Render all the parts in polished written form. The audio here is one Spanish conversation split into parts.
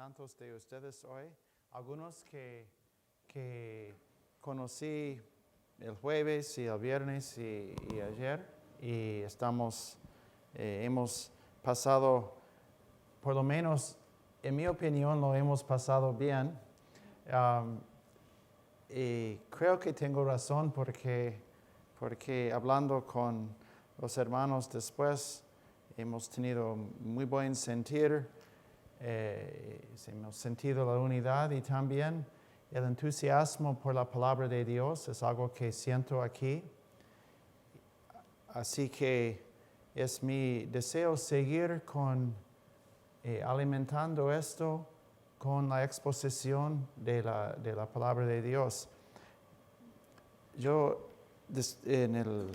tantos de ustedes hoy. Algunos que conocí el jueves y el viernes y ayer. Y hemos pasado, por lo menos en mi opinión, lo hemos pasado bien. Y creo que tengo razón porque hablando con los hermanos después, hemos tenido muy buen sentir, hemos sentido la unidad y también el entusiasmo por la palabra de Dios es algo que siento aquí. Así que es mi deseo seguir alimentando esto con la exposición de la palabra de Dios. Yo en el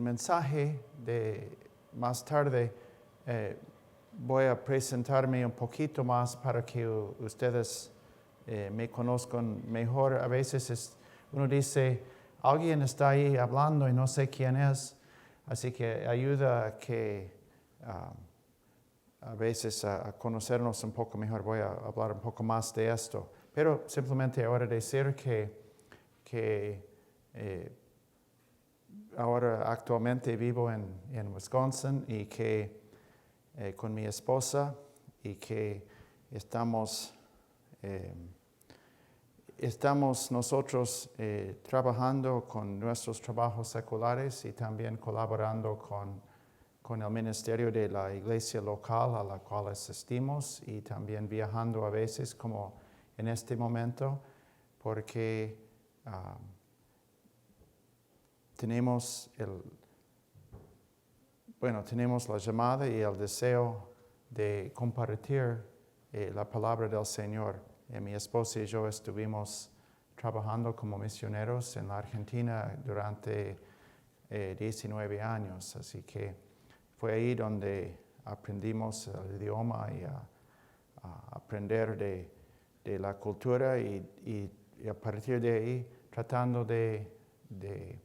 mensaje de más tarde voy a presentarme un poquito más para que ustedes me conozcan mejor. A veces uno dice, alguien está ahí hablando y no sé quién es, así que ayuda a que a veces a conocernos un poco mejor. Voy a hablar un poco más de esto, pero simplemente ahora decir que ahora actualmente vivo en Wisconsin y que con mi esposa y que estamos nosotros trabajando con nuestros trabajos seculares y también colaborando con el ministerio de la iglesia local a la cual asistimos y también viajando a veces como en este momento porque tenemos la llamada y el deseo de compartir la palabra del Señor. Mi esposa y yo estuvimos trabajando como misioneros en la Argentina durante 19 años, así que fue ahí donde aprendimos el idioma y a aprender de la cultura y a partir de ahí tratando de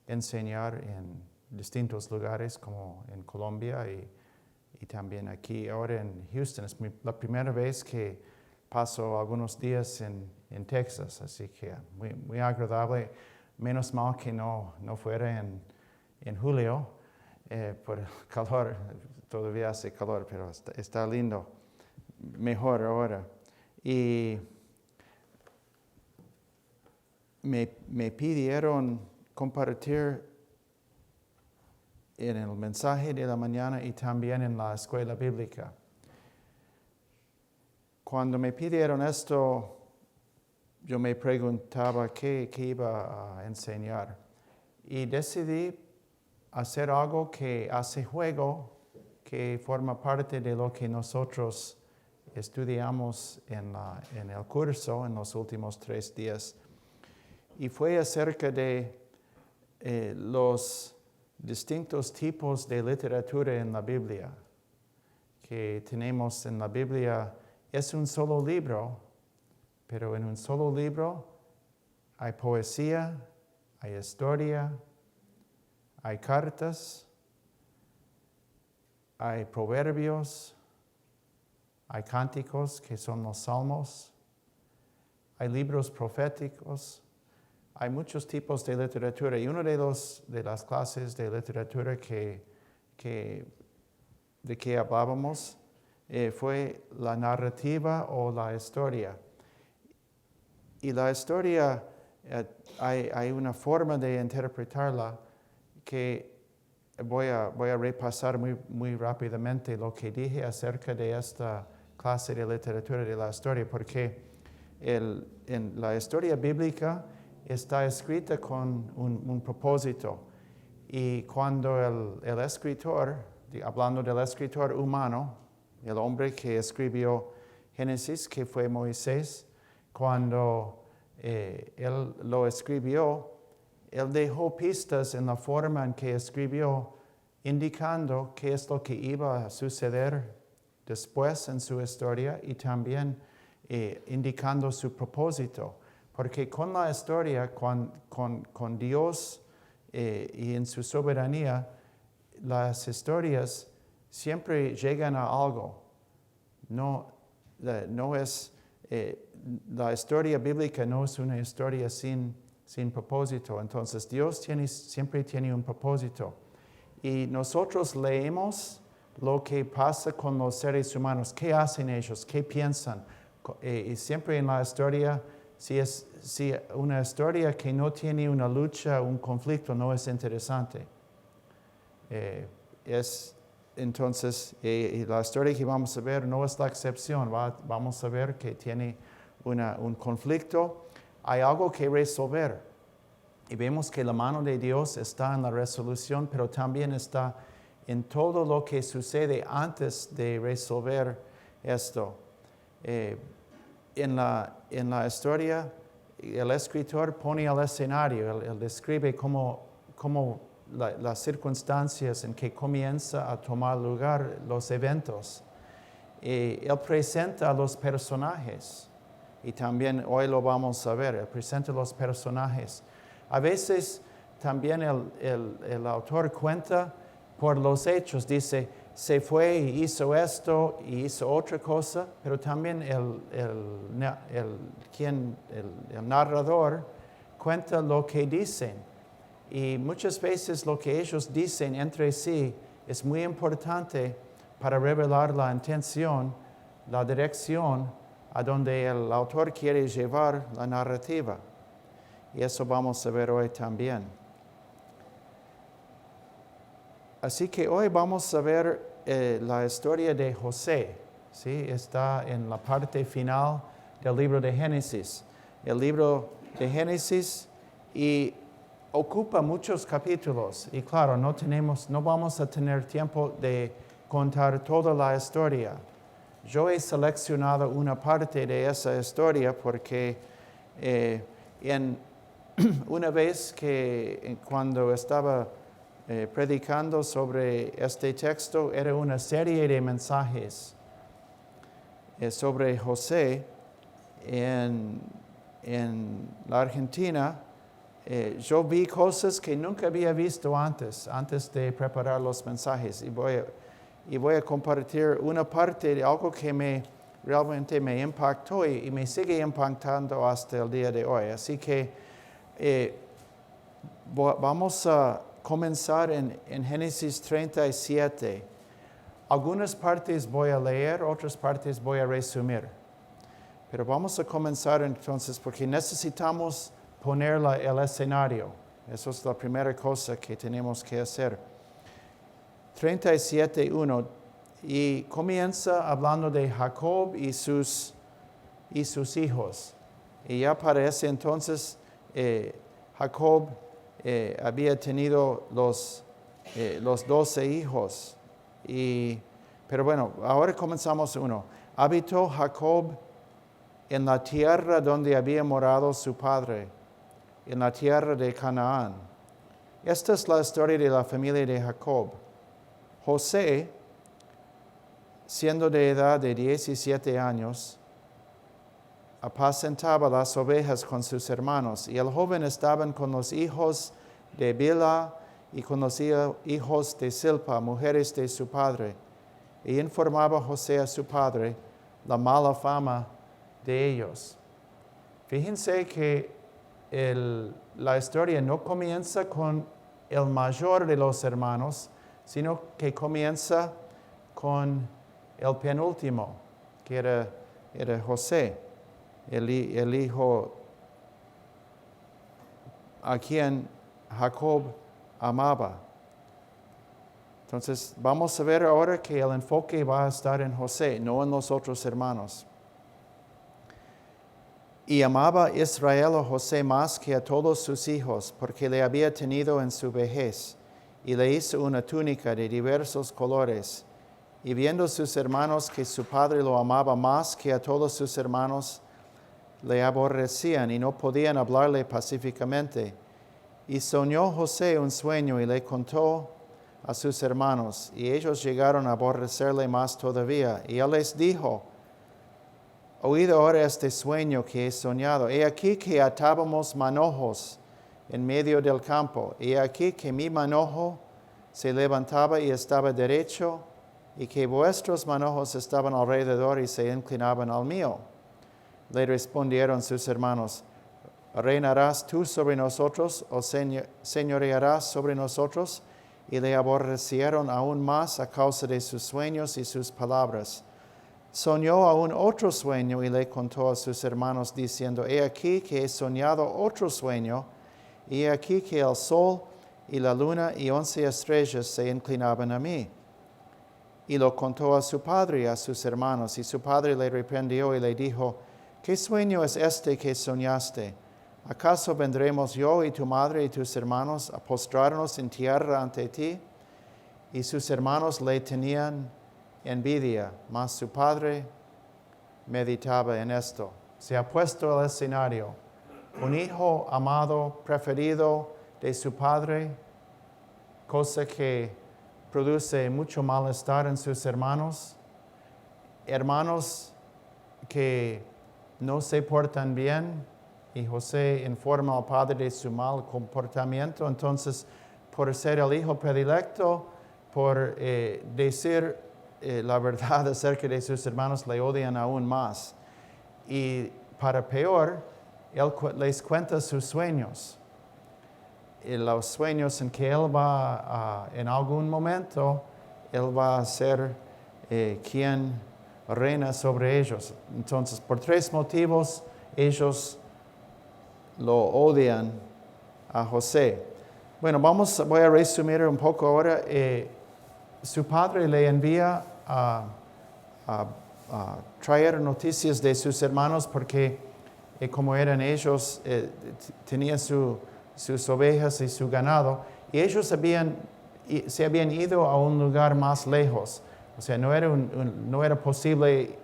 enseñar en distintos lugares como en Colombia y también aquí ahora en Houston. Es la primera vez que paso algunos días en Texas, así que muy, muy agradable. Menos mal que no fuera en julio por el calor. Todavía hace calor, pero está lindo. Mejor ahora. Y me pidieron compartir en el mensaje de la mañana y también en la escuela bíblica. Cuando me pidieron esto, yo me preguntaba qué iba a enseñar. Y decidí hacer algo que hace juego, que forma parte de lo que nosotros estudiamos en el curso en los últimos 3 días. Y fue acerca de los distintos tipos de literatura en la Biblia que tenemos en la Biblia. Es un solo libro, pero en un solo libro hay poesía, hay historia, hay cartas, hay proverbios, hay cánticos que son los salmos, hay libros proféticos, hay muchos tipos de literatura. Y una de las clases de literatura de que hablábamos fue la narrativa o la historia. Y la historia, hay una forma de interpretarla que voy a repasar muy, muy rápidamente lo que dije acerca de esta clase de literatura de la historia, porque en la historia bíblica está escrita con un propósito. Y cuando el escritor, hablando del escritor humano, el hombre que escribió Génesis, que fue Moisés, cuando él lo escribió, él dejó pistas en la forma en que escribió, indicando qué es lo que iba a suceder después en su historia y también indicando su propósito. Porque con la historia, con Dios y en su soberanía, las historias siempre llegan a algo. La historia bíblica no es una historia sin propósito. Entonces Dios siempre tiene un propósito. Y nosotros leemos lo que pasa con los seres humanos. ¿Qué hacen ellos? ¿Qué piensan? Y siempre en la historia, si una historia que no tiene una lucha, un conflicto, no es interesante. Entonces, la historia que vamos a ver no es la excepción. Vamos a ver que tiene un conflicto. Hay algo que resolver. Y vemos que la mano de Dios está en la resolución, pero también está en todo lo que sucede antes de resolver esto. En la historia, el escritor pone el escenario, él describe cómo las circunstancias en que comienza a tomar lugar los eventos. Él presenta a los personajes, y también hoy lo vamos a ver, él presenta a los personajes. A veces también el autor cuenta por los hechos, dice, se fue y hizo esto y hizo otra cosa, pero también el narrador cuenta lo que dicen. Y muchas veces lo que ellos dicen entre sí es muy importante para revelar la intención, la dirección a donde el autor quiere llevar la narrativa. Y eso vamos a ver hoy también. Así que hoy vamos a ver la historia de José. ¿Sí? Está en la parte final del libro de Génesis. El libro de Génesis y ocupa muchos capítulos. Y claro, no vamos a tener tiempo de contar toda la historia. Yo he seleccionado una parte de esa historia porque una vez cuando estaba predicando sobre este texto, era una serie de mensajes sobre José en la Argentina. Yo vi cosas que nunca había visto antes de preparar los mensajes. Y voy a compartir una parte de algo que realmente me impactó y me sigue impactando hasta el día de hoy. Así que vamos a comenzar en Génesis 37. Algunas partes voy a leer, otras partes voy a resumir. Pero vamos a comenzar entonces porque necesitamos poner el escenario. Eso es la primera cosa que tenemos que hacer. 37:1. Y comienza hablando de Jacob y sus hijos. Y ya para ese entonces Jacob había tenido los 12 hijos. Pero bueno, ahora comenzamos uno. Habitó Jacob en la tierra donde había morado su padre, en la tierra de Canaán. Esta es la historia de la familia de Jacob. José, siendo de edad de 17 años, apacentaba las ovejas con sus hermanos, y el joven estaba con los hijos de Bilha y con los hijos de Silpa, mujeres de su padre. Y informaba José a su padre la mala fama de ellos. Fíjense que la historia no comienza con el mayor de los hermanos, sino que comienza con el penúltimo, que era José, el hijo a quien Jacob amaba. Entonces, vamos a ver ahora que el enfoque va a estar en José, no en los otros hermanos. Y amaba Israel a José más que a todos sus hijos, porque le había tenido en su vejez, y le hizo una túnica de diversos colores. Y viendo sus hermanos que su padre lo amaba más que a todos sus hermanos, le aborrecían y no podían hablarle pacíficamente. Y soñó José un sueño y le contó a sus hermanos, y ellos llegaron a aborrecerle más todavía. Y él les dijo: oíd ahora este sueño que he soñado. He aquí que atábamos manojos en medio del campo. He aquí que mi manojo se levantaba y estaba derecho, y que vuestros manojos estaban alrededor y se inclinaban al mío. Le respondieron sus hermanos, ¿reinarás tú sobre nosotros o señorearás sobre nosotros? Y le aborrecieron aún más a causa de sus sueños y sus palabras. Soñó aún otro sueño y le contó a sus hermanos diciendo, he aquí que he soñado otro sueño, y he aquí que el sol y la luna y 11 estrellas se inclinaban a mí. Y lo contó a su padre y a sus hermanos, y su padre le reprendió y le dijo, ¿qué sueño es este que soñaste? ¿Acaso vendremos yo y tu madre y tus hermanos a postrarnos en tierra ante ti? Y sus hermanos le tenían envidia, mas su padre meditaba en esto. Se ha puesto el escenario. Un hijo amado, preferido de su padre, cosa que produce mucho malestar en sus hermanos. Hermanos que no se portan bien, y José informa al padre de su mal comportamiento. Entonces, por ser el hijo predilecto, por decir la verdad acerca de sus hermanos, le odian aún más. Y para peor, él les cuenta sus sueños. Y los sueños en que él va, en algún momento, él va a ser quien reina sobre ellos. Entonces, por 3 motivos, ellos lo odian a José. Bueno, voy a resumir un poco ahora. Su padre le envía a traer noticias de sus hermanos porque como eran ellos, tenían sus ovejas y su ganado, y ellos se habían ido a un lugar más lejos. O sea, no era posible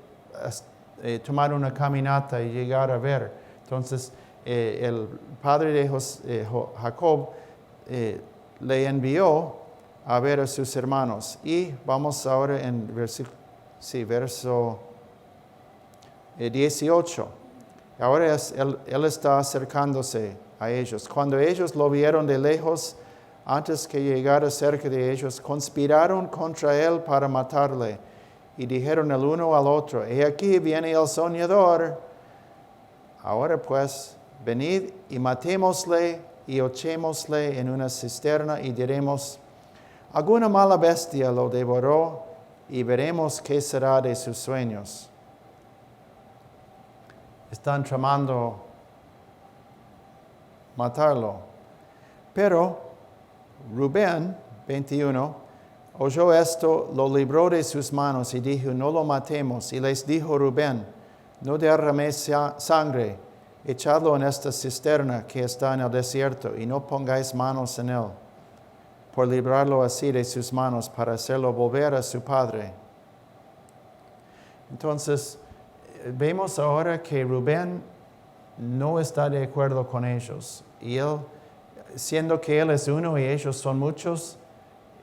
tomar una caminata y llegar a ver. Entonces, el padre de Jacob le envió a ver a sus hermanos. Y vamos ahora en verso 18. Ahora él está acercándose a ellos. Cuando ellos lo vieron de lejos, antes que llegara cerca de ellos, conspiraron contra él para matarle. Y dijeron el uno al otro, he aquí viene el soñador. Ahora pues, venid y matémosle y echémosle en una cisterna y diremos, alguna mala bestia lo devoró y veremos qué será de sus sueños. Están tramando matarlo. Pero Rubén, 21, oyó esto, lo libró de sus manos y dijo, no lo matemos. Y les dijo Rubén, no derraméis sangre, echadlo en esta cisterna que está en el desierto y no pongáis manos en él, por librarlo así de sus manos para hacerlo volver a su padre. Entonces, vemos ahora que Rubén no está de acuerdo con ellos. Y él, siendo que él es uno y ellos son muchos,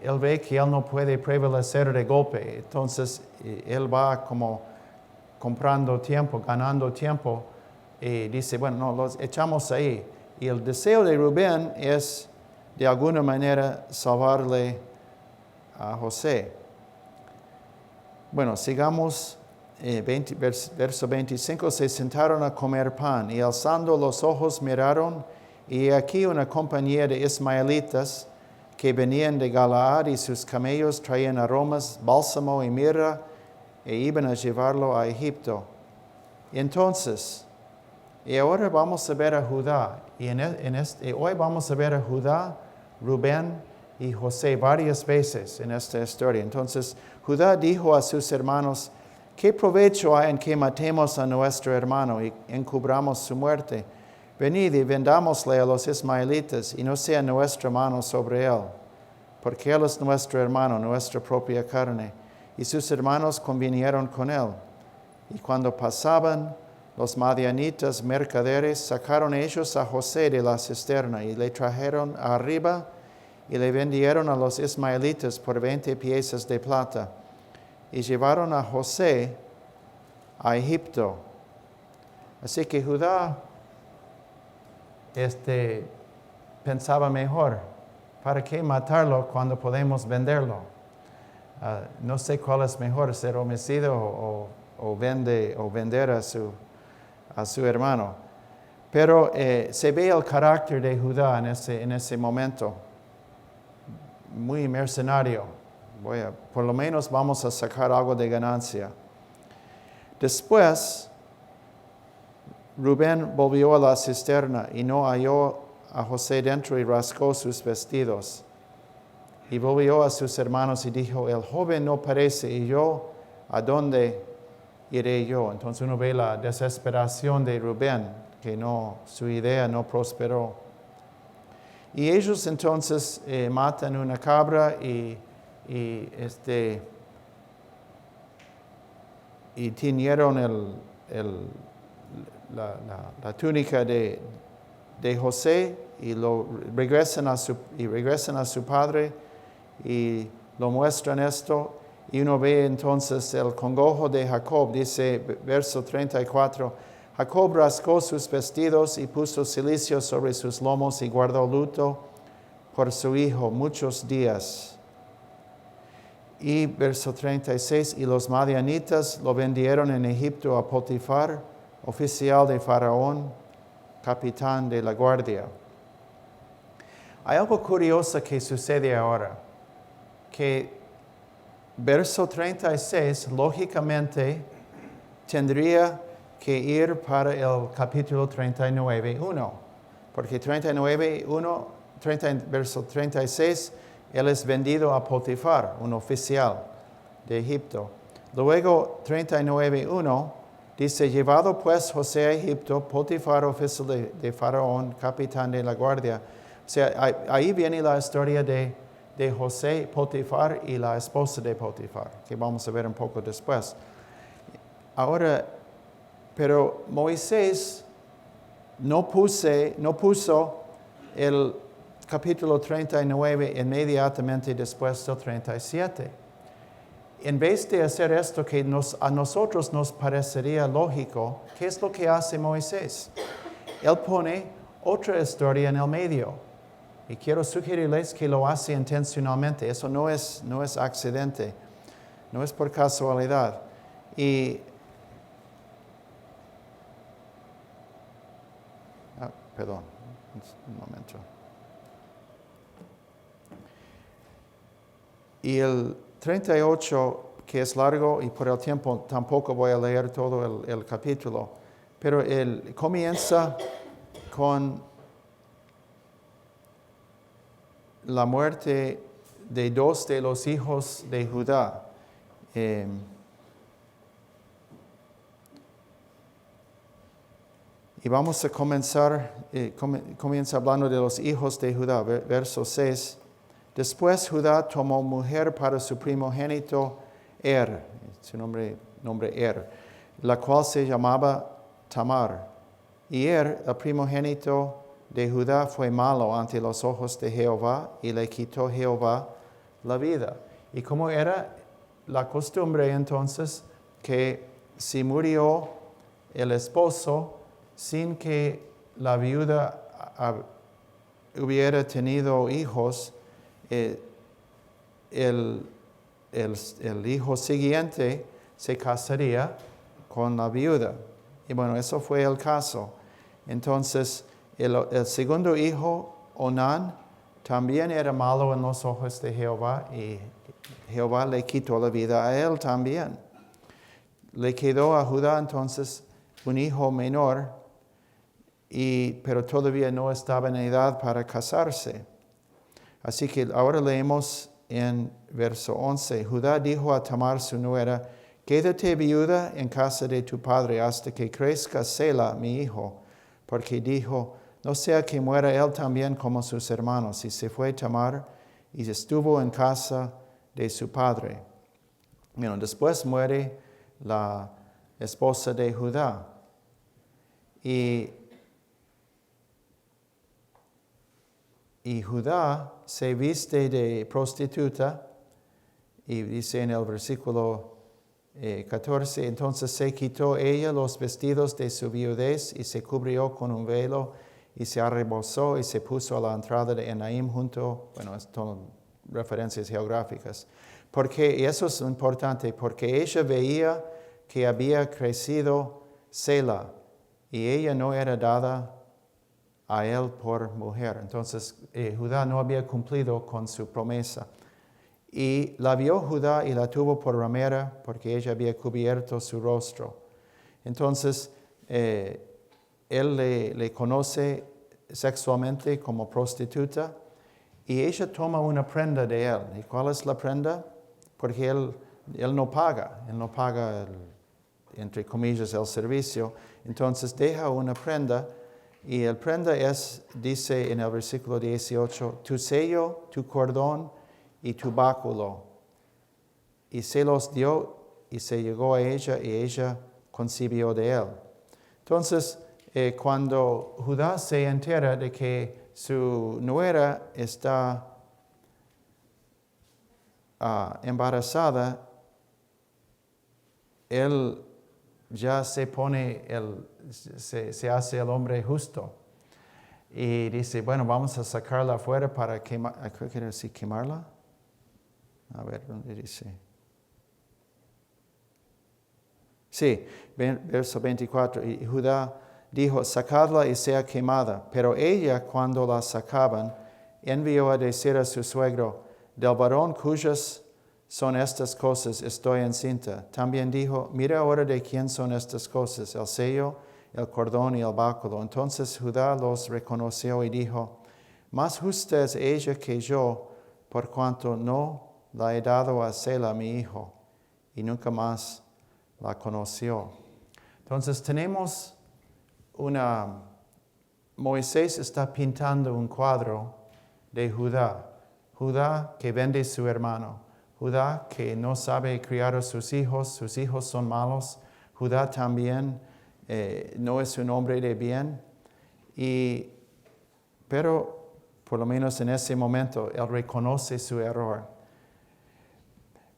él ve que él no puede prevalecer de golpe. Entonces, él va como comprando tiempo, ganando tiempo. Y dice, bueno, no, los echamos ahí. Y el deseo de Rubén es, de alguna manera, salvarle a José. Bueno, sigamos. Verso 25, se sentaron a comer pan y alzando los ojos miraron y aquí una compañía de ismaelitas que venían de Galaad y sus camellos traían aromas, bálsamo y mirra e iban a llevarlo a Egipto. Entonces, y ahora vamos a ver a Judá y hoy vamos a ver a Judá, Rubén y José varias veces en esta historia. Entonces, Judá dijo a sus hermanos, ¿qué provecho hay en que matemos a nuestro hermano y encubramos su muerte? Venid y vendámosle a los ismaelitas y no sea nuestra mano sobre él, porque él es nuestro hermano, nuestra propia carne. Y sus hermanos convinieron con él. Y cuando pasaban, los madianitas mercaderes sacaron ellos a José de la cisterna y le trajeron arriba y le vendieron a los ismaelitas por 20 piezas de plata. Y llevaron a José a Egipto. Así que Judá pensaba mejor, ¿para qué matarlo cuando podemos venderlo? No sé cuál es mejor, ser homicidio o vender a su hermano. Pero se ve el carácter de Judá en ese momento, muy mercenario. Por lo menos vamos a sacar algo de ganancia. Después, Rubén volvió a la cisterna y no halló a José dentro y rasgó sus vestidos. Y volvió a sus hermanos y dijo, el joven no parece, y yo, ¿a dónde iré yo? Entonces uno ve la desesperación de Rubén, que su idea no prosperó. Y ellos entonces matan una cabra y tiñeron la túnica de José y regresan a su padre y lo muestran esto. Y uno ve entonces el congojo de Jacob, dice verso 34, Jacob rasgó sus vestidos y puso cilicio sobre sus lomos y guardó luto por su hijo muchos días. Y verso 36, y los madianitas lo vendieron en Egipto a Potifar, oficial de Faraón, capitán de la guardia. Hay algo curioso que sucede ahora, que verso 36 lógicamente tendría que ir para el capítulo 39:1, porque verso 36, él es vendido a Potifar, un oficial de Egipto. Luego 39:1 dice, llevado pues José a Egipto, Potifar, oficial de Faraón, capitán de la guardia. O sea, ahí viene la historia de José, Potifar y la esposa de Potifar, que vamos a ver un poco después. Ahora, pero Moisés no puso el capítulo 39 inmediatamente después del 37. En vez de hacer esto que a nosotros nos parecería lógico, ¿qué es lo que hace Moisés? Él pone otra historia en el medio. Y quiero sugerirles que lo hace intencionalmente. Eso no es accidente, no es por casualidad. Perdón, un momento. Y el 38, que es largo y por el tiempo tampoco voy a leer todo el capítulo, pero él comienza con la muerte de 2 de los hijos de Judá. Y vamos a comenzar, comienza hablando de los hijos de Judá, verso 6. Después Judá tomó mujer para su primogénito su nombre la cual se llamaba Tamar. Y el primogénito de Judá fue malo ante los ojos de Jehová, y le quitó Jehová la vida. Y como era la costumbre entonces, que si murió el esposo sin que la viuda hubiera tenido hijos, el hijo siguiente se casaría con la viuda. Y bueno, eso fue el caso. Entonces, el segundo hijo, Onán, también era malo en los ojos de Jehová, y Jehová le quitó la vida a él también. Le quedó a Judá entonces un hijo menor, pero todavía no estaba en edad para casarse. Así que ahora leemos en verso 11. Judá dijo a Tamar su nuera, quédate viuda en casa de tu padre hasta que crezca Sela, mi hijo, porque dijo, no sea que muera él también como sus hermanos. Y se fue Tamar y estuvo en casa de su padre. Bueno, después muere la esposa de Judá. Y Judá se viste de prostituta, y dice en el versículo 14, entonces se quitó ella los vestidos de su viudez y se cubrió con un velo y se arrebozó y se puso a la entrada de Enaim bueno, es todo referencias geográficas. Porque, y eso es importante, porque ella veía que había crecido Sela y ella no era dada a él por mujer. Entonces, Judá no había cumplido con su promesa. Y la vio Judá y la tuvo por ramera porque ella había cubierto su rostro. Entonces, él le conoce sexualmente como prostituta y ella toma una prenda de él. ¿Y cuál es la prenda? Porque él no paga entre comillas, el servicio. Entonces deja una prenda y el prenda dice en el versículo 18, tu sello, tu cordón y tu báculo. Y se los dio y se llegó a ella y ella concibió de él. Entonces, cuando Judá se entera de que su nuera está embarazada, él ya se pone, se hace el hombre justo. Y dice, bueno, vamos a sacarla afuera para quemar, ¿qué quiere decir quemarla? A ver, ¿dónde dice? Sí, verso 24. Y Judá dijo, sacadla y sea quemada. Pero ella, cuando la sacaban, envió a decir a su suegro, del varón cuyas son estas cosas, estoy encinta. También dijo, mira ahora de quién son estas cosas, el sello, el cordón y el báculo. Entonces Judá los reconoció y dijo, más justa es ella que yo, por cuanto no la he dado a Sela, mi hijo, y nunca más la conoció. Entonces tenemos Moisés está pintando un cuadro de Judá. Judá que vende a su hermano. Judá que no sabe criar a sus hijos son malos. Judá también no es un hombre de bien. Pero por lo menos en ese momento él reconoce su error.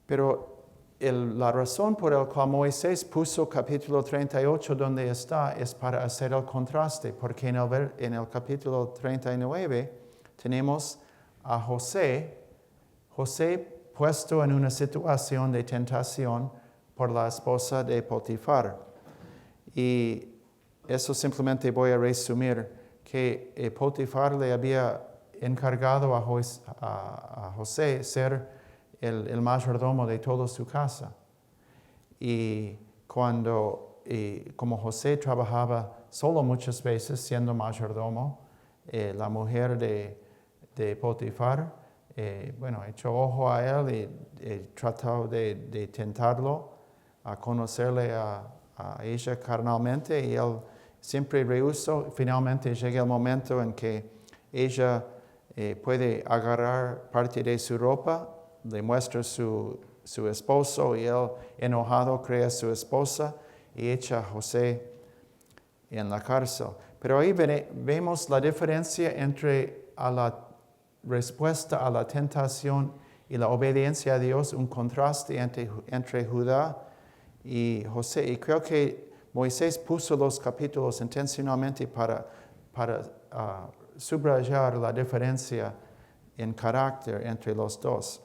Pero la razón por la cual Moisés puso capítulo 38 donde está es para hacer el contraste, porque en el capítulo 39 tenemos a José puesto en una situación de tentación por la esposa de Potifar. Y eso simplemente voy a resumir, que Potifar le había encargado a José ser el mayordomo de toda su casa. Y como José trabajaba solo muchas veces siendo mayordomo, la mujer de Potifar, echó ojo a él y trató de tentarlo a conocerle a ella carnalmente y él siempre rehusó. Finalmente llega el momento en que ella puede agarrar parte de su ropa, le muestra su esposo y él enojado crea a su esposa y echa a José en la cárcel. Pero ahí vemos la diferencia entre a la respuesta a la tentación y la obediencia a Dios, un contraste entre Judá y José. Y creo que Moisés puso los capítulos intencionalmente para subrayar la diferencia en carácter entre los dos.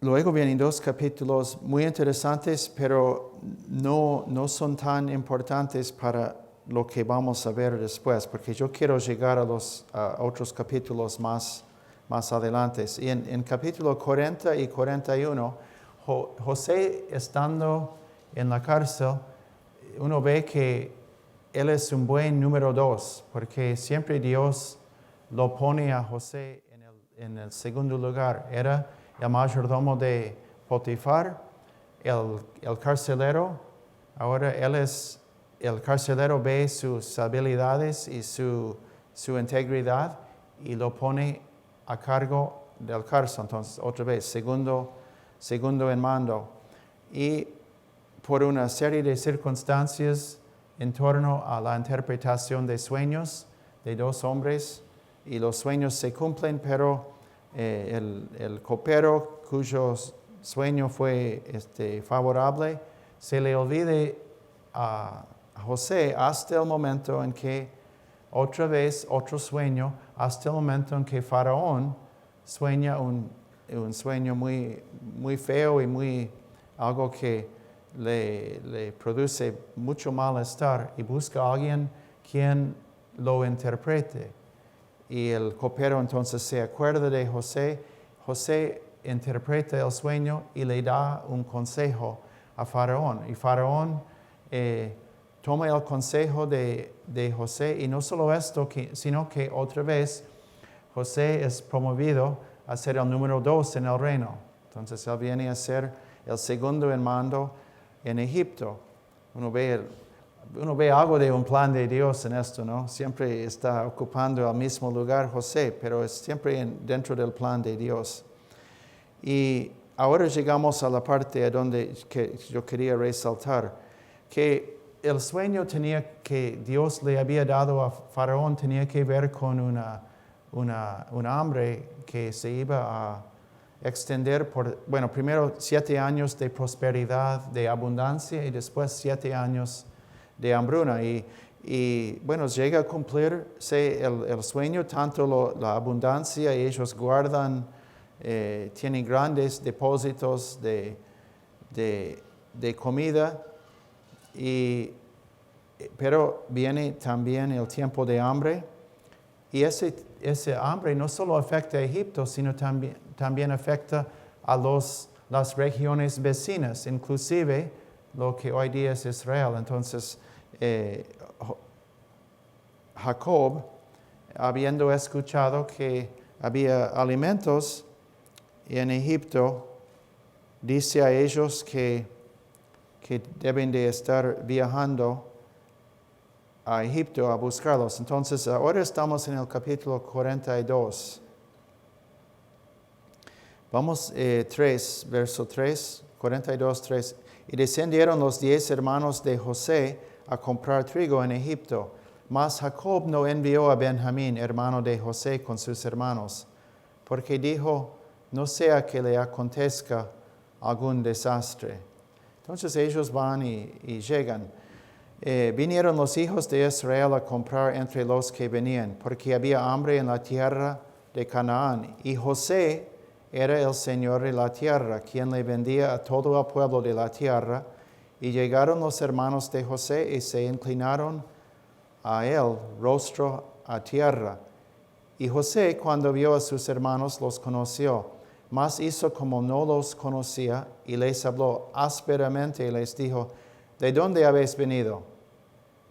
Luego vienen dos capítulos muy interesantes, pero no son tan importantes para lo que vamos a ver después, porque yo quiero llegar a otros capítulos más adelante. Y en capítulo 40 y 41, José estando en la cárcel, uno ve que él es un buen número 2, porque siempre Dios lo pone a José en el segundo lugar. Era el mayordomo de Potifar, el carcelero. Ahora el carcelero ve sus habilidades y su integridad y lo pone a cargo del cárcel. Entonces, otra vez, segundo en mando. Y por una serie de circunstancias en torno a la interpretación de sueños de dos hombres, y los sueños se cumplen, pero el copero cuyo sueño fue favorable, se le olvide a José hasta el momento en que, otra vez, otro sueño, hasta el momento en que Faraón sueña un sueño muy, muy feo y algo que le produce mucho malestar y busca a alguien quien lo interprete. Y el copero entonces se acuerda de José. José interpreta el sueño y le da un consejo a Faraón. Y Faraón toma el consejo de José, y no solo esto, sino que otra vez José es promovido a ser el número 2 en el reino. Entonces él viene a ser el segundo en mando en Egipto. Uno ve algo de un plan de Dios en esto, ¿no? Siempre está ocupando el mismo lugar José, pero es siempre dentro del plan de Dios. Y ahora llegamos a la parte donde que yo quería resaltar, que el sueño que Dios le había dado a Faraón tenía que ver con una hambre que se iba a extender primero 7 años de prosperidad, de abundancia, y después 7 años de hambruna. Y llega a cumplirse el sueño, tanto la abundancia, y ellos guardan, tienen grandes depósitos de comida, pero viene también el tiempo de hambre. Y ese hambre no solo afecta a Egipto, sino también afecta a las regiones vecinas, inclusive lo que hoy día es Israel. Entonces, Jacob, habiendo escuchado que había alimentos en Egipto, dice a ellos que deben de estar viajando a Egipto a buscarlos. Entonces, ahora estamos en el capítulo 42. Vamos 3, verso 3, 42, 3. Y descendieron los 10 hermanos de José a comprar trigo en Egipto. Mas Jacob no envió a Benjamín, hermano de José, con sus hermanos, porque dijo, no sea que le acontezca algún desastre. Entonces ellos van y llegan. Vinieron los hijos de Israel a comprar entre los que venían, porque había hambre en la tierra de Canaán. Y José era el señor de la tierra, quien le vendía a todo el pueblo de la tierra. Y llegaron los hermanos de José y se inclinaron a él, rostro a tierra. Y José, cuando vio a sus hermanos, los conoció, mas hizo como no los conocía, y les habló ásperamente y les dijo, ¿de dónde habéis venido?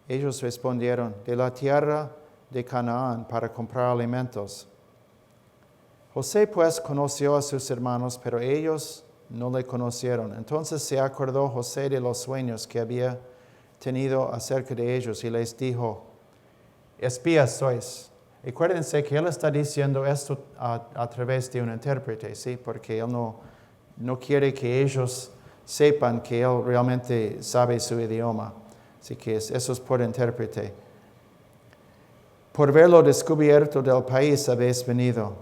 Ellos respondieron, de la tierra de Canaán, para comprar alimentos. José pues conoció a sus hermanos, pero ellos no le conocieron. Entonces se acordó José de los sueños que había tenido acerca de ellos, y les dijo, espías sois. Acuérdense que él está diciendo esto a través de un intérprete, ¿sí? Porque él no quiere que ellos sepan que él realmente sabe su idioma. Así que eso es por intérprete. Por verlo descubierto del país habéis venido.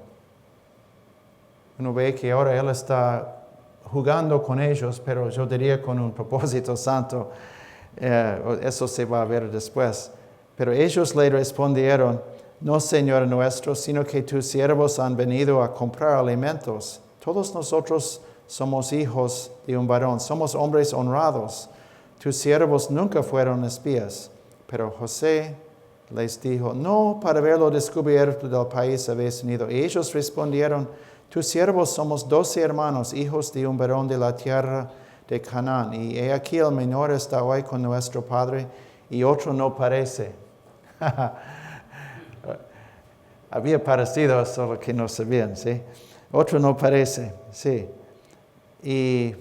Uno ve que ahora él está jugando con ellos, pero yo diría con un propósito santo. Eso se va a ver después. Pero ellos le respondieron, no, Señor nuestro, sino que tus siervos han venido a comprar alimentos. Todos nosotros somos hijos de un varón, somos hombres honrados. Tus siervos nunca fueron espías. Pero José les dijo, no, para verlo descubierto del país habéis venido. Y ellos respondieron, tus siervos somos 12 hermanos, hijos de un varón de la tierra de Canaán. Y he aquí el menor está hoy con nuestro padre, y otro no parece. Había parecido, solo que no sabían, ¿sí? Otro no parece, sí. Y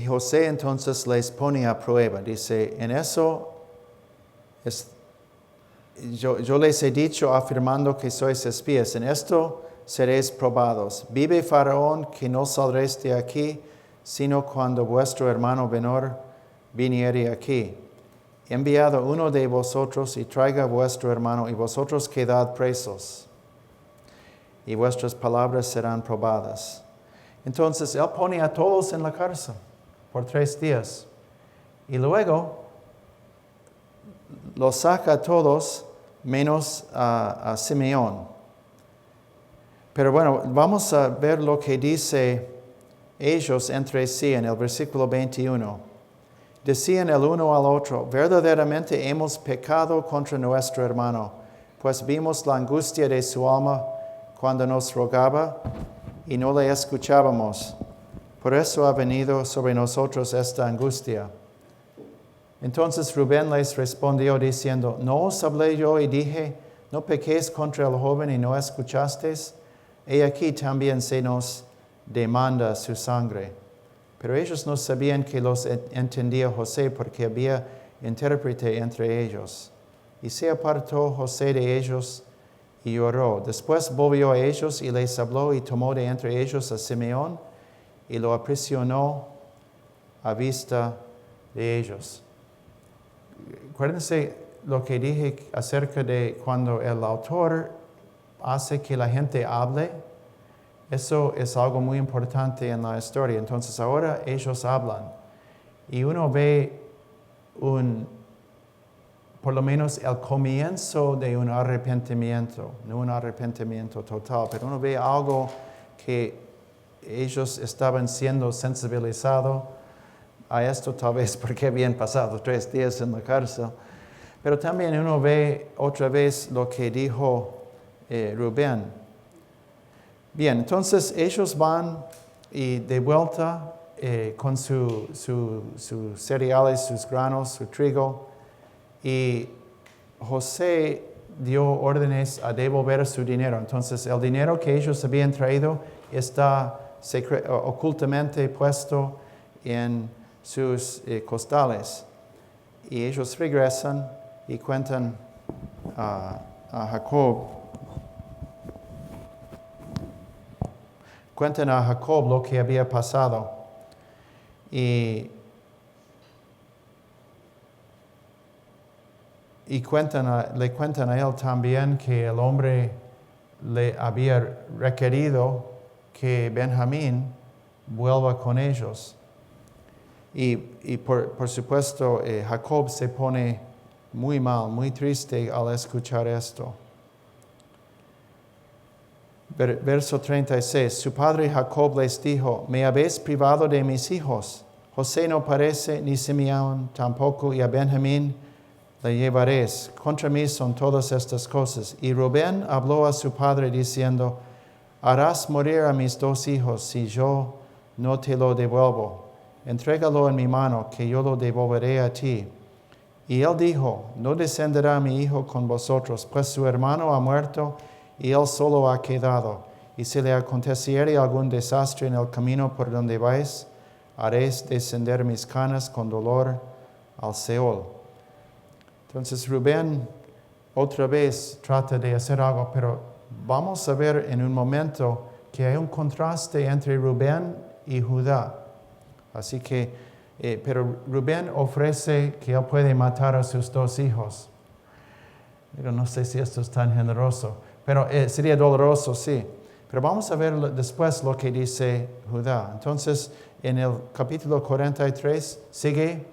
José entonces les pone a prueba. Dice, en eso yo les he dicho afirmando que sois espías. En esto seréis probados. Vive Faraón que no saldréis de aquí, sino cuando vuestro hermano menor viniere aquí. Enviado uno de vosotros y traiga a vuestro hermano, y vosotros quedad presos, y vuestras palabras serán probadas. Entonces él pone a todos en la cárcel por 3 días. Y luego los saca a todos menos a Simeón. Pero bueno, vamos a ver lo que dice ellos entre sí en el versículo 21. Decían el uno al otro, verdaderamente hemos pecado contra nuestro hermano, pues vimos la angustia de su alma cuando nos rogaba y no le escuchábamos. Por eso ha venido sobre nosotros esta angustia. Entonces Rubén les respondió diciendo, ¿no os hablé yo y dije, no pequéis contra el joven y no escuchasteis? He aquí también se nos demanda su sangre. Pero ellos no sabían que los entendía José porque había intérprete entre ellos. Y se apartó José de ellos y lloró. Después volvió a ellos y les habló y tomó de entre ellos a Simeón y lo aprisionó a vista de ellos. Acuérdense lo que dije acerca de cuando el autor hace que la gente hable. Eso es algo muy importante en la historia. Entonces ahora ellos hablan y uno ve por lo menos el comienzo de un arrepentimiento, no un arrepentimiento total, pero uno ve algo que ellos estaban siendo sensibilizados a esto, tal vez porque habían pasado 3 días en la cárcel. Pero también uno ve otra vez lo que dijo Rubén. Bien, entonces ellos van y de vuelta con sus cereales, sus granos, su trigo. Y José dio órdenes a devolver su dinero. Entonces el dinero que ellos habían traído está ocultamente puesto en sus costales. Y ellos regresan y cuentan a Jacob. Cuentan a Jacob lo que había pasado. Y le cuentan a él también que el hombre le había requerido que Benjamín vuelva con ellos. Y por supuesto, Jacob se pone muy mal, muy triste al escuchar esto. Verso 36, su padre Jacob les dijo, me habéis privado de mis hijos. José no parece, ni Simeón tampoco, y a Benjamín le llevaréis. Contra mí son todas estas cosas. Y Rubén habló a su padre diciendo, harás morir a mis 2 hijos si yo no te lo devuelvo. Entrégalo en mi mano, que yo lo devolveré a ti. Y él dijo, no descenderá mi hijo con vosotros, pues su hermano ha muerto, y él solo ha quedado. Y si le aconteciere algún desastre en el camino por donde vais, haréis descender mis canas con dolor al Seol. Entonces Rubén otra vez trata de hacer algo, pero vamos a ver en un momento que hay un contraste entre Rubén y Judá. Así que, pero Rubén ofrece que él puede matar a sus 2 hijos. Pero no sé si esto es tan generoso. Pero sería doloroso, sí. Pero vamos a ver después lo que dice Judá. Entonces, en el capítulo 43 sigue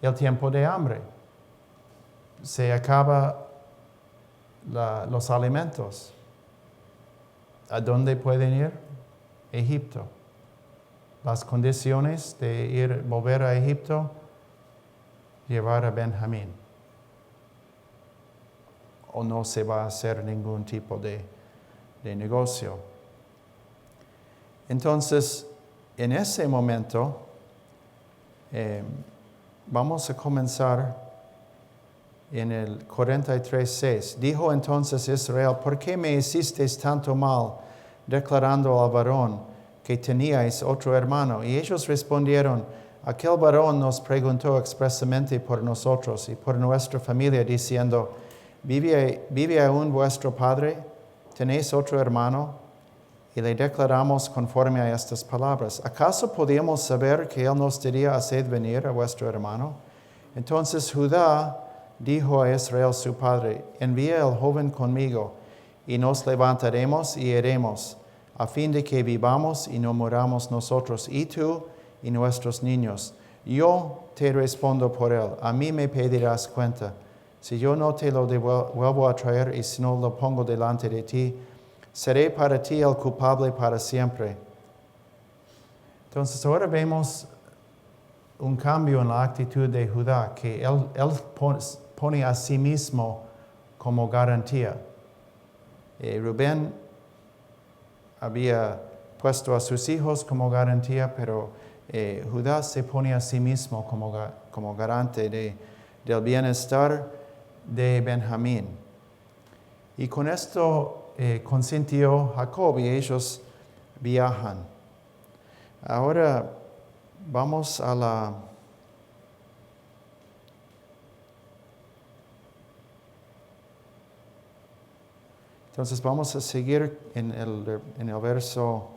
el tiempo de hambre. Se acaba los alimentos. ¿A dónde pueden ir? Egipto. Las condiciones de volver a Egipto, llevar a Benjamín. O no se va a hacer ningún tipo de negocio. Entonces, en ese momento, vamos a comenzar en el 43:6. Dijo entonces Israel, ¿por qué me hicisteis tanto mal, declarando al varón que teníais otro hermano? Y ellos respondieron, aquel varón nos preguntó expresamente por nosotros y por nuestra familia, diciendo, ¿Vive aún vuestro padre? ¿Tenéis otro hermano? Y le declaramos conforme a estas palabras. ¿Acaso podíamos saber que él nos diría, haced venir a vuestro hermano? Entonces Judá dijo a Israel su padre, envía al joven conmigo, y nos levantaremos y iremos, a fin de que vivamos y no muramos nosotros, y tú y nuestros niños. Yo te respondo por él, a mí me pedirás cuenta. Si yo no te lo vuelvo a traer y si no lo pongo delante de ti, seré para ti el culpable para siempre. Entonces ahora vemos un cambio en la actitud de Judá, que él pone a sí mismo como garantía. Rubén había puesto a sus hijos como garantía, pero Judá se pone a sí mismo como garante del bienestar de Benjamín. Y con esto consintió Jacob y ellos viajan. Ahora vamos a la... Entonces vamos a seguir en el verso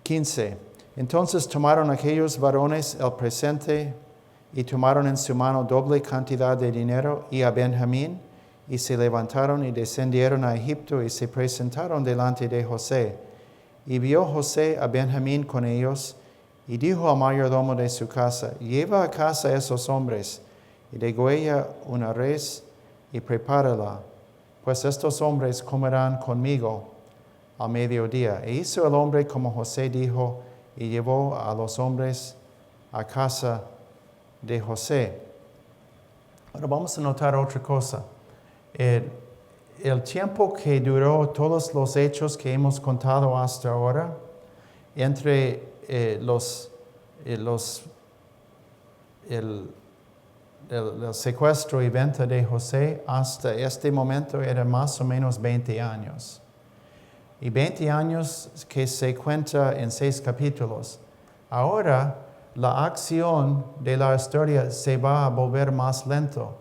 15. Entonces tomaron aquellos varones el presente y tomaron en su mano doble cantidad de dinero y a Benjamín, y se levantaron y descendieron a Egipto y se presentaron delante de José. Y vio José a Benjamín con ellos, y dijo al mayordomo de su casa: lleva a casa a esos hombres, y degüella una res, y prepárala, pues estos hombres comerán conmigo al mediodía. E hizo el hombre como José dijo, y llevó a los hombres a casa de José. Ahora vamos a notar otra cosa. El tiempo que duró todos los hechos que hemos contado hasta ahora, entre el secuestro y venta de José hasta este momento era más o menos 20 años. Y 20 años que se cuenta en 6 capítulos. Ahora la acción de la historia se va a volver más lento.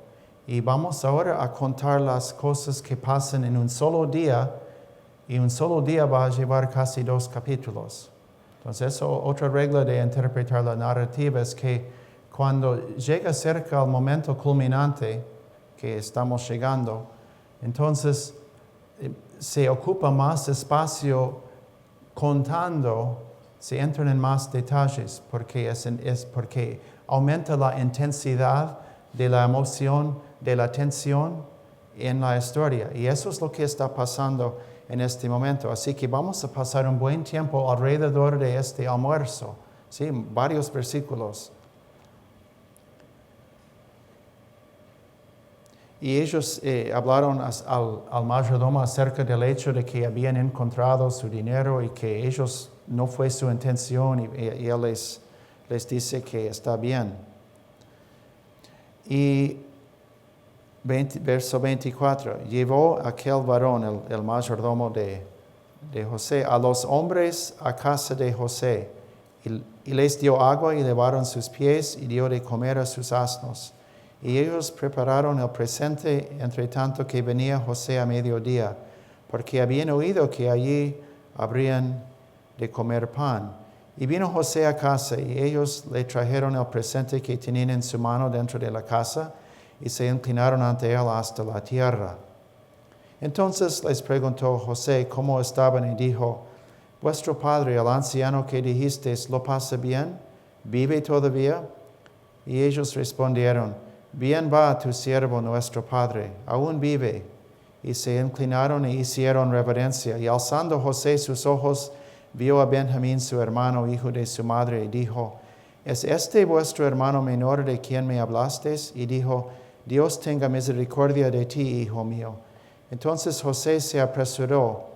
Y vamos ahora a contar las cosas que pasan en un solo día, y un solo día va a llevar casi 2 capítulos. Entonces, otra regla de interpretar la narrativa es que cuando llega cerca el momento culminante que estamos llegando, entonces se ocupa más espacio contando, se entran en más detalles, porque porque aumenta la intensidad de la emoción, de la tensión en la historia. Y eso es lo que está pasando en este momento. Así que vamos a pasar un buen tiempo alrededor de este almuerzo, ¿sí? Varios versículos. Y ellos hablaron al mayordomo acerca del hecho de que habían encontrado su dinero y que ellos no fue su intención, y él les dice que está bien. Y verso 24, llevó aquel varón, el mayordomo de José, a los hombres a casa de José, y les dio agua y lavaron sus pies y dio de comer a sus asnos. Y ellos prepararon el presente entre tanto que venía José a mediodía, porque habían oído que allí habrían de comer pan. Y vino José a casa, y ellos le trajeron el presente que tenían en su mano dentro de la casa, y se inclinaron ante él hasta la tierra. Entonces les preguntó José cómo estaban, y dijo: vuestro padre, el anciano que dijisteis, ¿lo pasa bien? ¿Vive todavía? Y ellos respondieron: bien va tu siervo nuestro padre, aún vive. Y se inclinaron e hicieron reverencia. Y alzando José sus ojos, vio a Benjamín su hermano, hijo de su madre, y dijo: ¿es este vuestro hermano menor de quien me hablasteis? Y dijo: Dios tenga misericordia de ti, hijo mío. Entonces José se apresuró,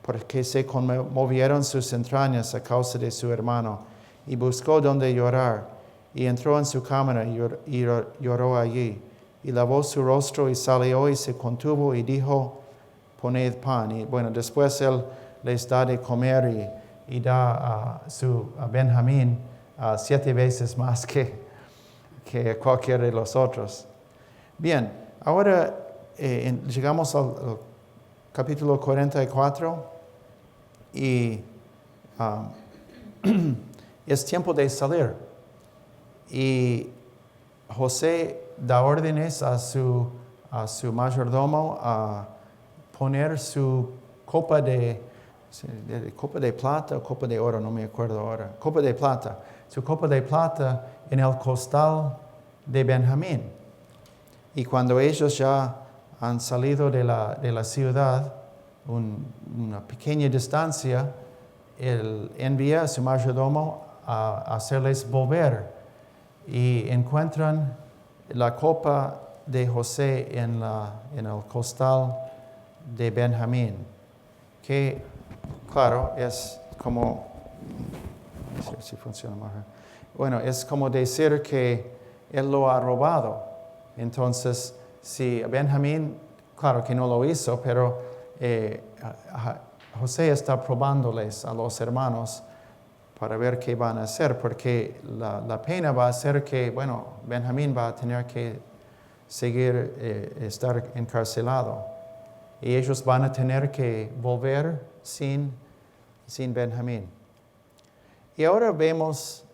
porque se conmovieron sus entrañas a causa de su hermano, y buscó donde llorar. Y entró en su cámara y lloró allí. Y lavó su rostro y salió y se contuvo y dijo: poned pan. Y bueno, después él les da de comer y da a Benjamín 7 veces más que cualquiera de los otros. Bien, ahora llegamos al capítulo 44 y es tiempo de salir. Y José da órdenes a su mayordomo a poner su copa de plata o copa de oro, no me acuerdo ahora, copa de plata, su copa de plata en el costal de Benjamín. Y cuando ellos ya han salido de la ciudad, una pequeña distancia, él envía a su mayordomo a hacerles volver y encuentran la copa de José en el costal de Benjamín, que claro es como, no sé si funciona mejor. Bueno, es como decir que él lo ha robado. Entonces, si Benjamín, claro que no lo hizo, pero José está probándoles a los hermanos para ver qué van a hacer, porque la pena va a ser que, bueno, Benjamín va a tener que seguir estar encarcelado. Y ellos van a tener que volver sin Benjamín. Y ahora vemos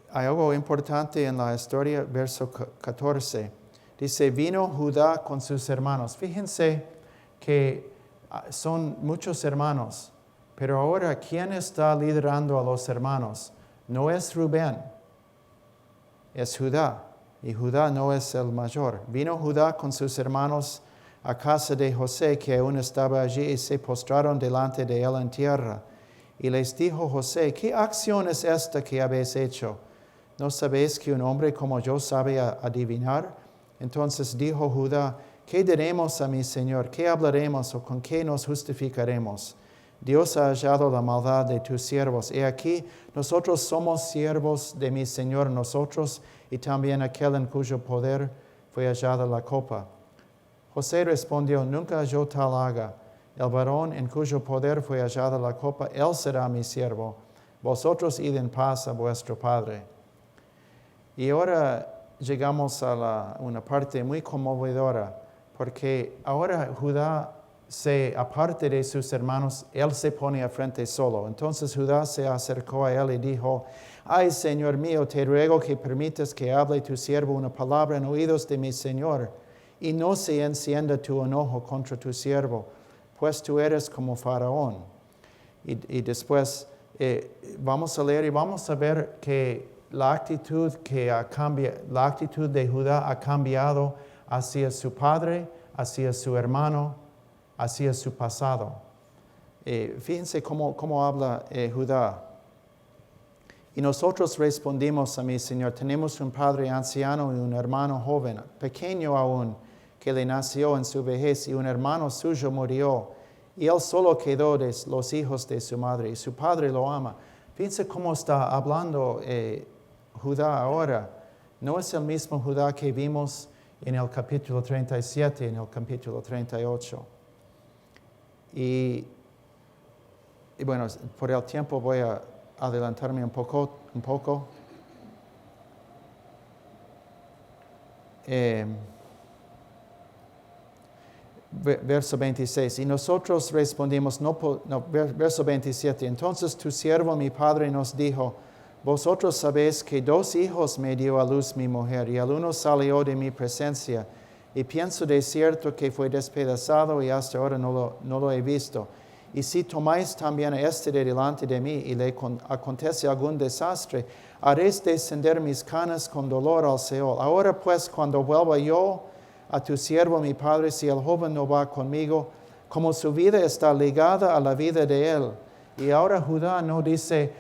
hay algo importante en la historia, verso 14. Dice, vino Judá con sus hermanos. Fíjense que son muchos hermanos, pero ahora, ¿quién está liderando a los hermanos? No es Rubén, es Judá, y Judá no es el mayor. Vino Judá con sus hermanos a casa de José, que aún estaba allí, y se postraron delante de él en tierra. Y les dijo José, ¿qué acción es esta que habéis hecho? ¿No sabéis que un hombre como yo sabe adivinar? Entonces dijo Judá, ¿qué diremos a mi Señor? ¿Qué hablaremos o con qué nos justificaremos? Dios ha hallado la maldad de tus siervos. He aquí, nosotros somos siervos de mi Señor, nosotros y también aquel en cuyo poder fue hallada la copa. José respondió, nunca yo tal haga. El varón en cuyo poder fue hallada la copa, él será mi siervo. Vosotros id en paz a vuestro padre. Y ahora llegamos a una parte muy conmovedora, porque ahora Judá aparte de sus hermanos, él se pone a frente solo. Entonces Judá se acercó a él y dijo, ay, Señor mío, te ruego que permitas que hable tu siervo una palabra en oídos de mi Señor, y no se encienda tu enojo contra tu siervo, pues tú eres como Faraón. Y después vamos a leer y vamos a ver que la actitud de Judá ha cambiado hacia su padre, hacia su hermano, hacia su pasado. Fíjense cómo habla Judá. Y nosotros respondimos a mi Señor, tenemos un padre anciano y un hermano joven, pequeño aún, que le nació en su vejez, y un hermano suyo murió, y él solo quedó de los hijos de su madre, y su padre lo ama. Fíjense cómo está hablando Judá ahora. No es el mismo Judá que vimos en el capítulo 37, en el capítulo 38. Y bueno, por el tiempo voy a adelantarme un poco. Verso 26, y nosotros respondimos, verso 27, entonces tu siervo mi padre nos dijo, vosotros sabéis que 2 hijos me dio a luz mi mujer, y el uno salió de mi presencia, y pienso de cierto que fue despedazado, y hasta ahora no lo he visto. Y si tomáis también a este de delante de mí, y le acontece algún desastre, haréis descender mis canas con dolor al Seol. Ahora pues, cuando vuelva yo a tu siervo mi padre, si el joven no va conmigo, como su vida está ligada a la vida de él. Y ahora Judá no dice,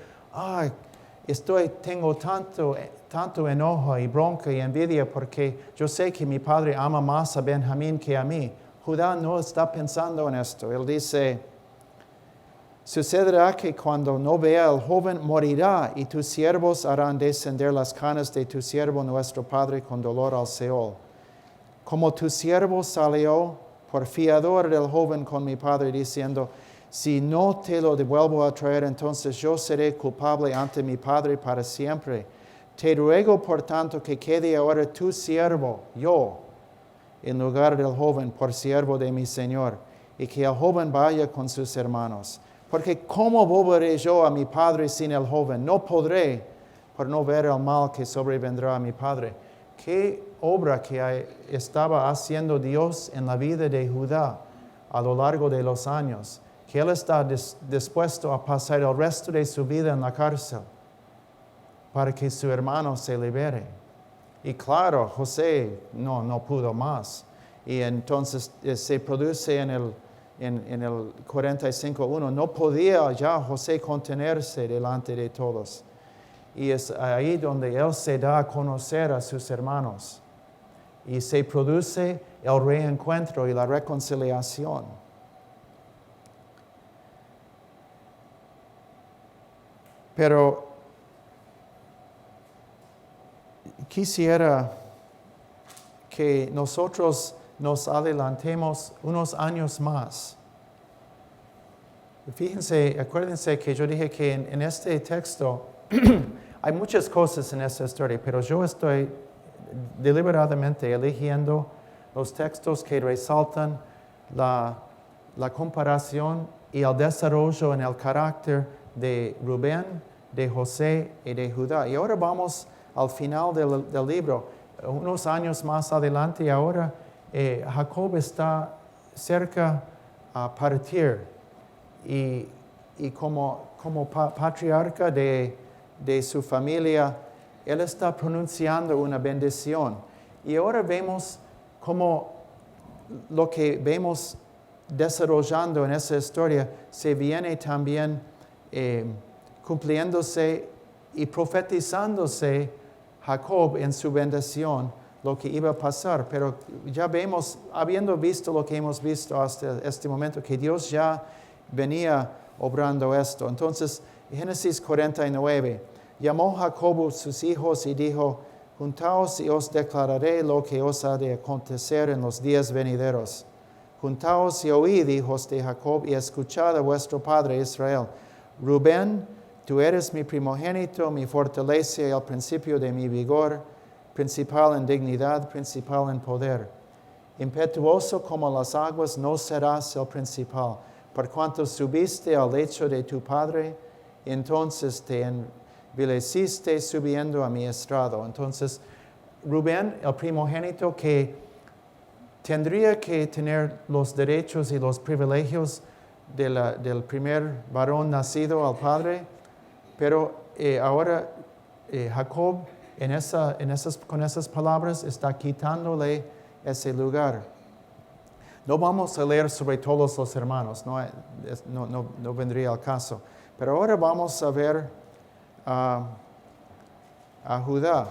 tengo tanto enojo y bronca y envidia porque yo sé que mi padre ama más a Benjamín que a mí. Judá no está pensando en esto. Él dice, sucederá que cuando no vea al joven morirá, y tus siervos harán descender las canas de tu siervo nuestro padre con dolor al Seol. Como tu siervo salió por fiador del joven con mi padre, diciendo, si no te lo devuelvo a traer, entonces yo seré culpable ante mi padre para siempre. Te ruego, por tanto, que quede ahora tu siervo, yo, en lugar del joven, por siervo de mi Señor, y que el joven vaya con sus hermanos. Porque ¿cómo volveré yo a mi padre sin el joven? No podré, por no ver el mal que sobrevendrá a mi padre. ¿Qué obra que estaba haciendo Dios en la vida de Judá a lo largo de los años? Que él está dispuesto a pasar el resto de su vida en la cárcel para que su hermano se libere. Y claro, José no pudo más. Y entonces se produce en el 45:1, no podía ya José contenerse delante de todos. Y es ahí donde él se da a conocer a sus hermanos. Y se produce el reencuentro y la reconciliación. Pero quisiera que nosotros nos adelantemos unos años más. Fíjense, acuérdense que yo dije que en este texto hay muchas cosas en esta historia, pero yo estoy deliberadamente eligiendo los textos que resaltan la comparación y el desarrollo en el carácter de Rubén, de José y de Judá. Y ahora vamos al final del libro. Unos años más adelante, y ahora Jacob está cerca a partir. Y como patriarca de su familia, él está pronunciando una bendición. Y ahora vemos cómo lo que vemos desarrollando en esa historia se viene también cumpliéndose y profetizándose Jacob en su bendición, lo que iba a pasar. Pero ya vemos, habiendo visto lo que hemos visto hasta este momento, que Dios ya venía obrando esto. Entonces, Génesis 49, llamó Jacob a sus hijos y dijo, juntaos y os declararé lo que os ha de acontecer en los días venideros. Juntaos y oíd, hijos de Jacob, y escuchad a vuestro padre Israel. Rubén, tú eres mi primogénito, mi fortaleza y el principio de mi vigor, principal en dignidad, principal en poder. Impetuoso como las aguas no serás el principal, por cuanto subiste al lecho de tu padre, entonces te envileciste subiendo a mi estrado. Entonces, Rubén, el primogénito que tendría que tener los derechos y los privilegios del primer varón nacido al padre, pero ahora Jacob con esas palabras está quitándole ese lugar. No vamos a leer sobre todos los hermanos, no vendría al caso. Pero ahora vamos a ver a Judá,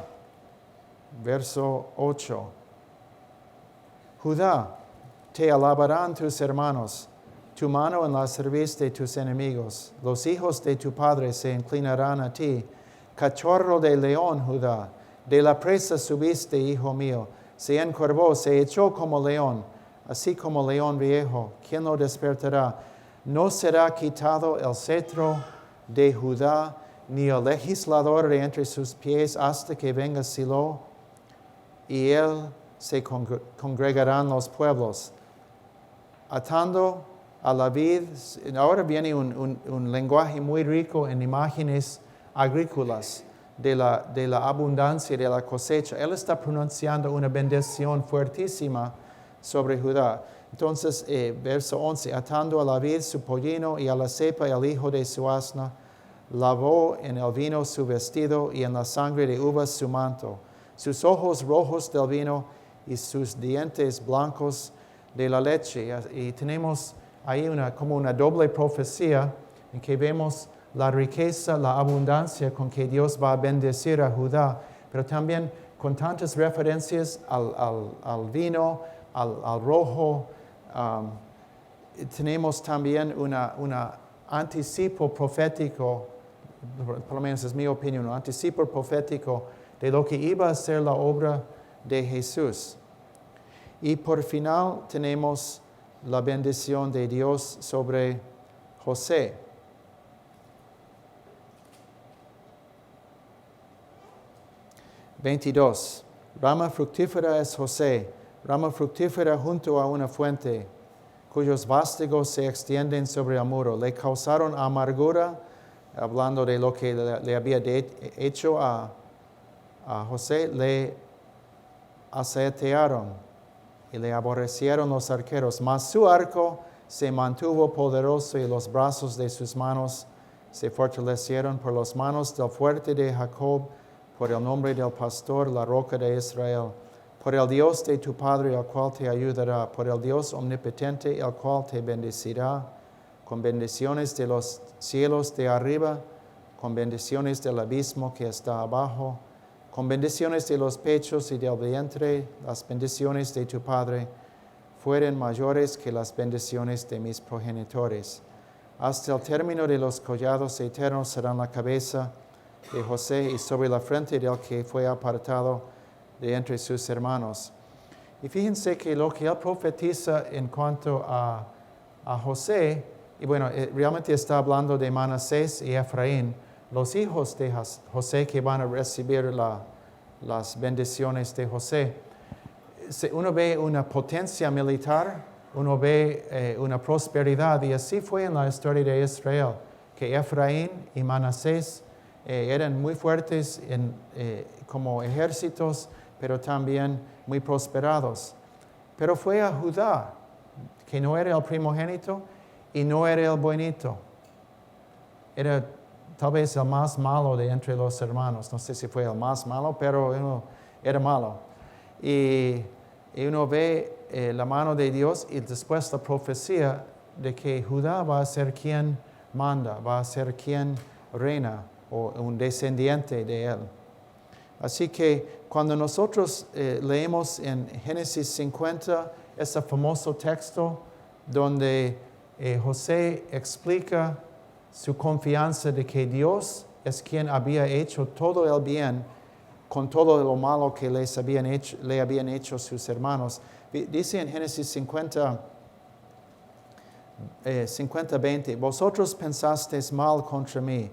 verso 8. Judá, te alabarán tus hermanos, tu mano en la cerviz de tus enemigos. Los hijos de tu padre se inclinarán a ti. Cachorro de león, Judá, de la presa subiste, hijo mío. Se encorvó, se echó como león, así como león viejo. ¿Quién lo despertará? No será quitado el cetro de Judá, ni el legislador de entre sus pies, hasta que venga Silo, y él se congregarán los pueblos. Atando a la vid, ahora viene un lenguaje muy rico en imágenes agrícolas de la abundancia de la cosecha. Él está pronunciando una bendición fuertísima sobre Judá. Entonces, verso 11, atando a la vid su pollino y a la cepa el hijo de su asna, lavó en el vino su vestido y en la sangre de uvas su manto. Sus ojos rojos del vino y sus dientes blancos de la leche. Y tenemos ahí como una doble profecía en que vemos la riqueza, la abundancia con que Dios va a bendecir a Judá, pero también con tantas referencias al vino, al rojo. Tenemos también un anticipo profético, por lo menos es mi opinión, un anticipo profético de lo que iba a ser la obra de Jesús. Y por final tenemos la bendición de Dios sobre José. (22) Rama fructífera es José, rama fructífera junto a una fuente, cuyos vástagos se extienden sobre el muro. Le causaron amargura, hablando de lo que le había hecho a José, le asetearon y le aborrecieron los arqueros. Mas su arco se mantuvo poderoso y los brazos de sus manos se fortalecieron por las manos del fuerte de Jacob por el nombre del pastor, la roca de Israel, por el Dios de tu Padre, el cual te ayudará, por el Dios omnipotente, el cual te bendecirá, con bendiciones de los cielos de arriba, con bendiciones del abismo que está abajo, con bendiciones de los pechos y del vientre, las bendiciones de tu Padre fueron mayores que las bendiciones de mis progenitores. Hasta el término de los collados eternos serán la cabeza de José y sobre la frente del que fue apartado de entre sus hermanos. Y fíjense que lo que él profetiza en cuanto a José, y bueno, realmente está hablando de Manasés y Efraín, los hijos de José que van a recibir las bendiciones de José. Uno ve una potencia militar, uno ve una prosperidad, y así fue en la historia de Israel, que Efraín y Manasés eran muy fuertes como ejércitos, pero también muy prosperados. Pero fue a Judá, que no era el primogénito y no era el bonito. Era tal vez el más malo de entre los hermanos. No sé si fue el más malo, pero era malo. Y uno ve la mano de Dios y después la profecía de que Judá va a ser quien manda, va a ser quien reina o un descendiente de él. Así que cuando nosotros leemos en Génesis 50 ese famoso texto donde José explica su confianza de que Dios es quien había hecho todo el bien con todo lo malo que le habían hecho sus hermanos. Dice en Génesis 50:20, vosotros pensasteis mal contra mí,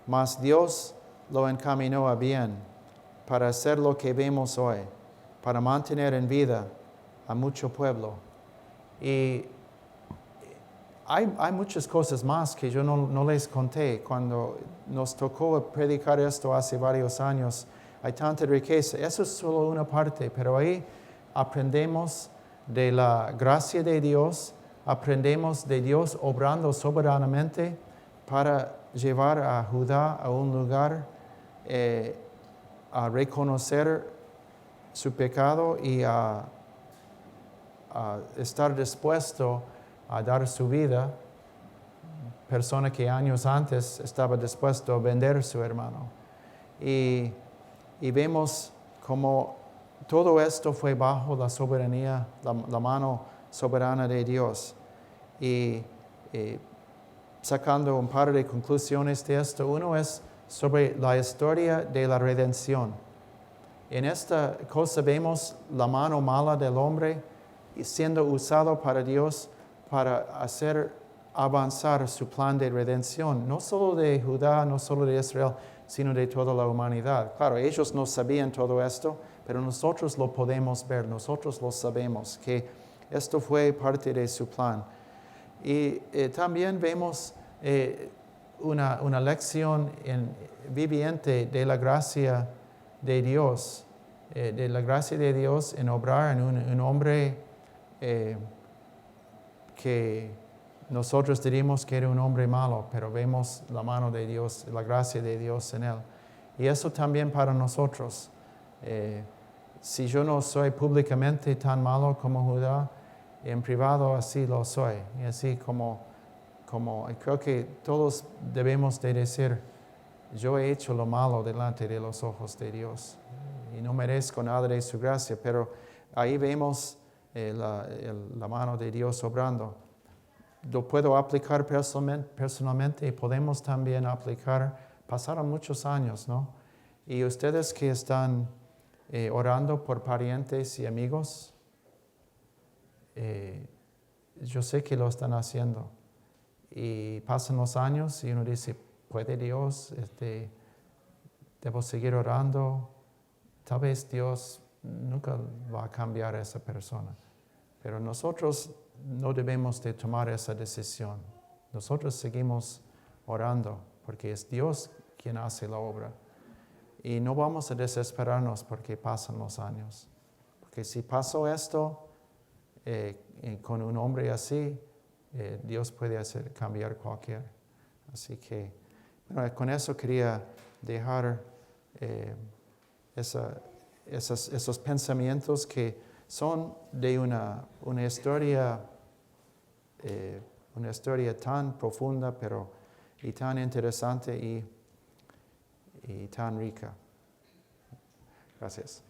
mas Dios lo encaminó a bien para hacer lo que vemos hoy, para mantener en vida a mucho pueblo. Y hay muchas cosas más que yo no les conté cuando nos tocó predicar esto hace varios años. Hay tanta riqueza. Eso es solo una parte, pero ahí aprendemos de la gracia de Dios, aprendemos de Dios obrando soberanamente para llevar a Judá a un lugar a reconocer su pecado y a estar dispuesto a dar su vida, persona que años antes estaba dispuesto a vender a su hermano. Y vemos como todo esto fue bajo la soberanía, la mano soberana de Dios. Y sacando un par de conclusiones de esto, uno es sobre la historia de la redención. En esta cosa vemos la mano mala del hombre siendo usado para Dios para hacer avanzar su plan de redención, no solo de Judá, no solo de Israel, sino de toda la humanidad. Claro, ellos no sabían todo esto, pero nosotros lo podemos ver, nosotros lo sabemos, que esto fue parte de su plan. Y también vemos una lección viviente de la gracia de Dios, en obrar en un hombre que nosotros diríamos que era un hombre malo, pero vemos la mano de Dios, la gracia de Dios en él. Y eso también para nosotros. Si yo no soy públicamente tan malo como Judá, en privado así lo soy. Y así como creo que todos debemos de decir, yo he hecho lo malo delante de los ojos de Dios y no merezco nada de su gracia, pero ahí vemos la mano de Dios obrando. Lo puedo aplicar personalmente y podemos también aplicar, pasaron muchos años, ¿no? Y ustedes que están orando por parientes y amigos, yo sé que lo están haciendo. Y pasan los años y uno dice, ¿puede Dios? ¿Debo seguir orando? Tal vez Dios nunca va a cambiar a esa persona. Pero nosotros no debemos de tomar esa decisión. Nosotros seguimos orando porque es Dios quien hace la obra. Y no vamos a desesperarnos porque pasan los años. Porque si pasó esto con un hombre así, Dios puede cambiar cualquier. Así que, bueno, con eso quería dejar esos pensamientos que son de una historia tan profunda, y tan interesante y tan rica. Gracias.